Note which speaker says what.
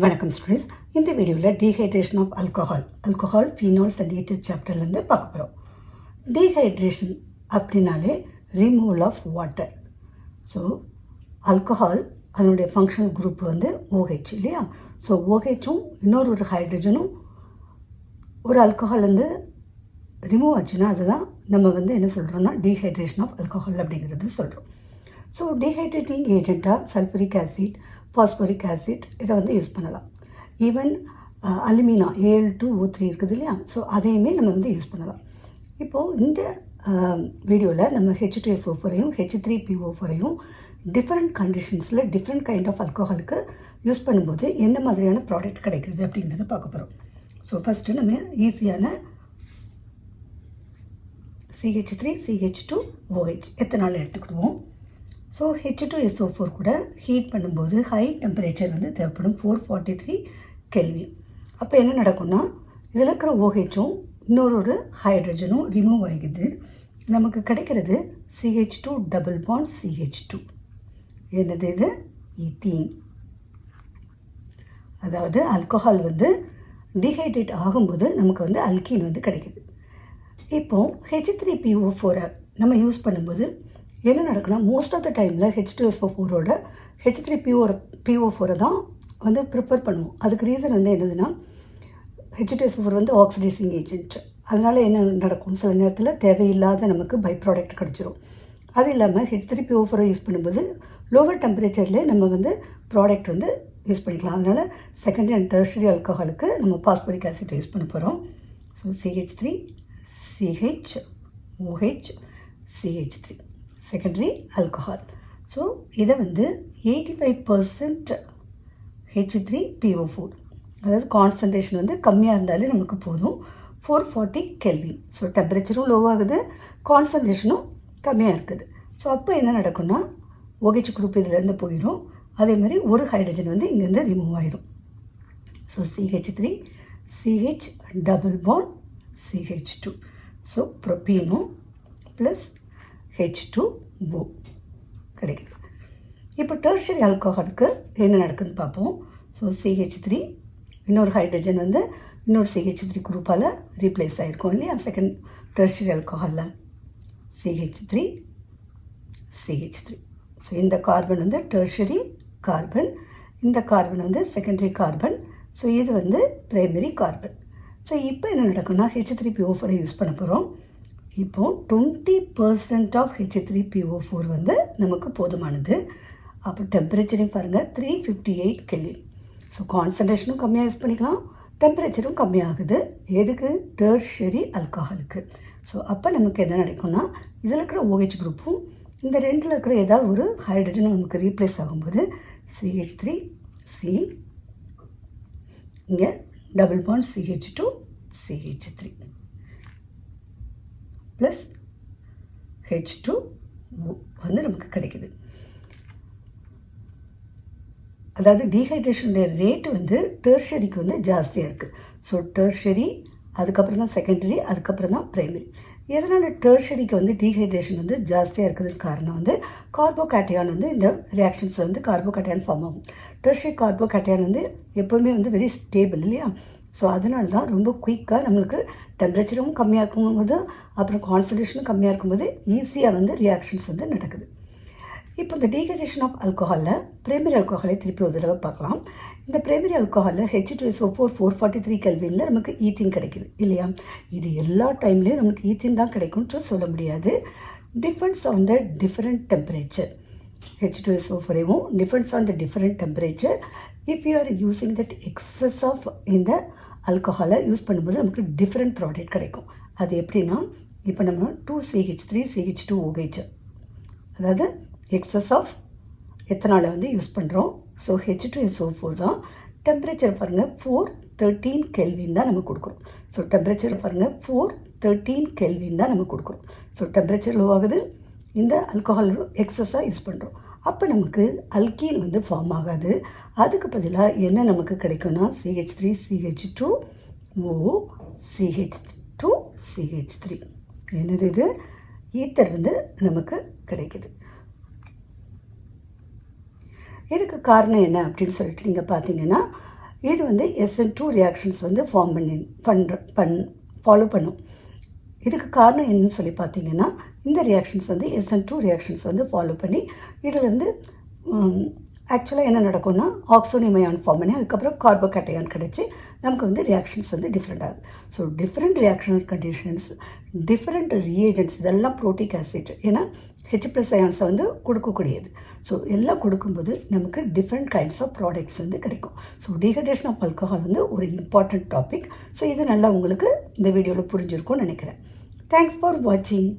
Speaker 1: வணக்கம் ஸ்டூடெண்ட்ஸ். இந்த வீடியோவில் dehydration of alcohol phenols and ether சாப்டர்லேருந்து பார்க்க போகிறோம். டீஹைட்ரேஷன் அப்படின்னாலே removal of water. So alcohol அதனுடைய ஃபங்க்ஷனல் குரூப் வந்து OH இல்லையா? ஸோ OHும் இன்னொரு ஹைட்ரஜனும் ஒரு ஆல்கஹால் வந்து ரிமூவ் ஆச்சுன்னா அதுதான் நம்ம வந்து என்ன சொல்கிறோம்னா டீஹைட்ரேஷன் ஆஃப் ஆல்கஹால் அப்படிங்கிறது சொல்கிறோம். ஸோ டீஹைட்ரேட்டிங் ஏஜெண்ட்டாக சல்ஃபரிக் ஆசிட், பாஸ்பரிக் ஆசிட் இதை வந்து யூஸ் பண்ணலாம். ஈவன் அலுமினா Al2O3 இருக்குது இல்லையா? ஸோ அதையுமே நம்ம வந்து யூஸ் பண்ணலாம். இப்போது இந்த வீடியோவில் நம்ம H2SO4ஐயும் H3PO4ஐயும் டிஃப்ரெண்ட் கண்டிஷன்ஸில் டிஃப்ரெண்ட் கைண்ட் ஆஃப் ஆல்கஹாலுக்கு யூஸ் பண்ணும்போது என்ன மாதிரியான ப்ராடக்ட் கிடைக்கிறது அப்படிங்கிறத பார்க்க போகிறோம். ஸோ ஃபஸ்ட்டு நம்ம ஈஸியான CH3CH2OH எத்தனால் எடுத்துக்கிடுவோம். ஸோ H2SO4 கூட ஹீட் பண்ணும்போது ஹை டெம்பரேச்சர் வந்து தேவைப்படும் 443 கெல்வின். அப்போ என்ன நடக்கும்னா இதில் இருக்கிற OHும் இன்னொரு ஹைட்ரஜனும் ரிமூவ் ஆகிடுது. நமக்கு கிடைக்கிறது CH2 டபுள் பாண்ட் CH2. என்னது இது? ஈத்தீன். அதாவது ஆல்கஹால் வந்து டீஹைட்ரேட் ஆகும்போது நமக்கு வந்து அல்கீன் வந்து கிடைக்குது. இப்போது H3PO4 நம்ம யூஸ் பண்ணும்போது என்ன நடக்குன்னா மோஸ்ட் ஆஃப் த டைமில் H2SO4ஓட H3PO4 தான் வந்து ப்ரிஃபர் பண்ணுவோம். அதுக்கு ரீசன் வந்து என்னதுன்னா H2SO4 வந்து ஆக்சிடைசிங் ஏஜென்ட். அதனால் என்ன நடக்கும், சில நேரத்தில் தேவையில்லாத நமக்கு பை ப்ராடக்ட் கிடச்சிரும். அது இல்லாமல் H3PO4 யூஸ் பண்ணும்போது லோவர் டெம்பரேச்சர்லேயே நம்ம வந்து ப்ராடக்ட் வந்து யூஸ் பண்ணிக்கலாம். அதனால் செகண்டரி அண்ட் டெர்ஷரி ஆல்கஹாலுக்கு நம்ம பாஸ்பரிக் ஆசிட் யூஸ் பண்ண போகிறோம். So CH3 CH CH3 secondary alcohol. So இதை வந்து 85% H3PO4, அதாவது கான்சன்ட்ரேஷன் வந்து கம்மியாக இருந்தாலே நமக்கு போதும். 440 கெல்வின். ஸோ டெம்பரேச்சரும் லோவாகுது, கான்சன்ட்ரேஷனும் கம்மியாக இருக்குது. ஸோ அப்போ என்ன நடக்கும்னா OH குரூப் இதிலேருந்து போயிடும். அதே மாதிரி ஒரு ஹைட்ரஜன் வந்து இங்கேருந்து ரிமூவ் ஆயிடும். So CH3 CH double bond CH2. So ப்ரோப்பீனும் ப்ளஸ் H2O கிடைக்குது. இப்போ டெர்ஷரி ஆல்கஹாலுக்கு என்ன நடக்குதுன்னு பார்ப்போம். ஸோ CH3 இன்னொரு ஹைட்ரஜன் வந்து இன்னொரு CH3 குரூப்பால் ரீப்ளேஸ் ஆகிருக்கும் இல்லையா? செகண்ட் டெர்ஷரி ஆல்கஹாலில் CH3. ஸோ இந்த கார்பன் வந்து டெர்ஷரி கார்பன், இந்த கார்பன் வந்து செகண்டரி கார்பன். ஸோ இது வந்து பிரைமரி கார்பன். ஸோ இப்போ என்ன நடக்கும்னா H3PO4 யூஸ் பண்ண போகிறோம். இப்போது 20% ஆஃப் H3PO4 வந்து நமக்கு போதுமானது. அப்போ டெம்பரேச்சரையும் பாருங்கள் 358 கெல்வின். ஸோ கான்சன்ட்ரேஷனும் கம்மியாக யூஸ் பண்ணிக்கலாம், டெம்பரேச்சரும் கம்மியாகுது. எதுக்கு? டெர்ஷரி ஆல்கஹாலுக்கு. ஸோ அப்போ நமக்கு என்ன நடக்கும்னா இதில் இருக்கிற OH குரூப்பும் இந்த ரெண்டில் இருக்கிற ஏதாவது ஒரு ஹைட்ரஜனும் நமக்கு ரீப்ளேஸ் ஆகும்போது CH3 C, இங்கே double bond CH2 CH3 plus H2O வந்து நமக்கு கிடைக்குது. அதாவது டீஹைட்ரேஷனுடைய ரேட்டு வந்து டெர்ஷரிக்கு வந்து ஜாஸ்தியாக இருக்குது. ஸோ டெர்ஷரி, அதுக்கப்புறம் தான் செகண்டரி, அதுக்கப்புறம் தான் ப்ரைமரி. எதனால் டெர்ஷரிக்கு வந்து டீஹைட்ரேஷன் வந்து ஜாஸ்தியாக இருக்கிறதுக்கு காரணம் வந்து கார்போகேட்டையான் வந்து இந்த ரியாக்ஷன்ஸில் வந்து கார்போகேட்டையான் ஃபார்ம் ஆகும். டெர்ஷரி கார்போகேட்டையான் வந்து எப்போவுமே வந்து வெரி ஸ்டேபிள் இல்லையா? ஸோ அதனால தான் ரொம்ப குயிக்காக நம்மளுக்கு டெம்பரேச்சரும் கம்மியாக இருக்கும்போது அப்புறம் கான்சன்ட்ரேஷனும் கம்மியாக இருக்கும்போது ஈஸியாக வந்து ரியாக்ஷன்ஸ் வந்து நடக்குது. இப்போ இந்த டீஹைட்ரேஷன் ஆஃப் ஆல்கஹாலில் பிரைமரி ஆல்கஹாலை திருப்பி ஒரு தடவை பார்க்கலாம். இந்த பிரைமரி ஆல்கஹாலில் H2SO4 443 கெல்வினில் நமக்கு ஈத்தீன் கிடைக்குது இல்லையா? இது எல்லா டைம்லேயும் நமக்கு ஈத்தீன் தான் கிடைக்கும்னு சொல்ல முடியாது. Defence on the different temperature. H2SO4 defence on the different temperature. If you are using that excess of இந்த ஆல்கஹாலை யூஸ் பண்ணும்போது நமக்கு டிஃப்ரெண்ட் ப்ராடக்ட் கிடைக்கும். அது எப்படின்னா இப்போ நம்ம 2CH3 CH2OH, அதாவது எக்ஸஸ் ஆஃப் எத்தனாலை வந்து யூஸ் பண்ணுறோம். ஸோ H2SO4 தான். டெம்பரேச்சர் பாருங்கள் 413 கெல்வின் தான் நம்ம கொடுக்குறோம். ஸோ டெம்பரேச்சர் பாருங்கள் 413 கெல்வின் தான் நம்ம கொடுக்குறோம். ஸோ டெம்பரேச்சர் லோ ஆகுது, இந்த ஆல்கஹால் எக்ஸஸாக யூஸ் பண்ணுறோம். அப்போ நமக்கு அல்கீன் வந்து ஃபார்ம் ஆகாது. அதுக்கு பதிலாக என்ன நமக்கு கிடைக்கும்னா CH3 CH2O CH2 CH3. என்னது இது? ஈத்தர் வந்து நமக்கு கிடைக்குது. இதுக்கு காரணம் என்ன அப்படின்னு சொல்லிட்டு நீங்கள் பார்த்தீங்கன்னா இது வந்து SN2 ரியாக்ஷன்ஸ் வந்து ஃபாலோ பண்ணும். இதுக்கு காரணம் என்னன்னு சொல்லி பார்த்தீங்கன்னா, இந்த ரியாக்ஷன்ஸ் வந்து SN2 ரியாக்ஷன்ஸ் வந்து ஃபாலோ பண்ணி இதில் வந்து ஆக்சுவலாக என்ன நடக்கும்னா ஆக்சோனியம் அயான் ஃபார்ம் பண்ணி அதுக்கப்புறம் கார்போகேட்டையான் கிடச்சி நமக்கு வந்து ரியாக்ஷன்ஸ் வந்து டிஃப்ரெண்ட் ஆகுது. So different reactional conditions, different reagents, இதெல்லாம் ப்ரோட்டிக் ஆசிட், ஏன்னா H+ அயான்ஸை வந்து கொடுக்கக்கூடியது. ஸோ எல்லாம் கொடுக்கும்போது நமக்கு டிஃப்ரெண்ட் கைண்ட்ஸ் ஆஃப் ப்ராடக்ட்ஸ் வந்து கிடைக்கும். ஸோ டீஹைட்ரேஷன் ஆஃப் ஆல்கஹால் வந்து ஒரு இம்பார்ட்டண்ட் டாபிக். ஸோ இது நல்லா உங்களுக்கு இந்த வீடியோவில் புரிஞ்சிருக்கும்னு நினைக்கிறேன். தேங்க்ஸ் ஃபார் வாட்சிங்.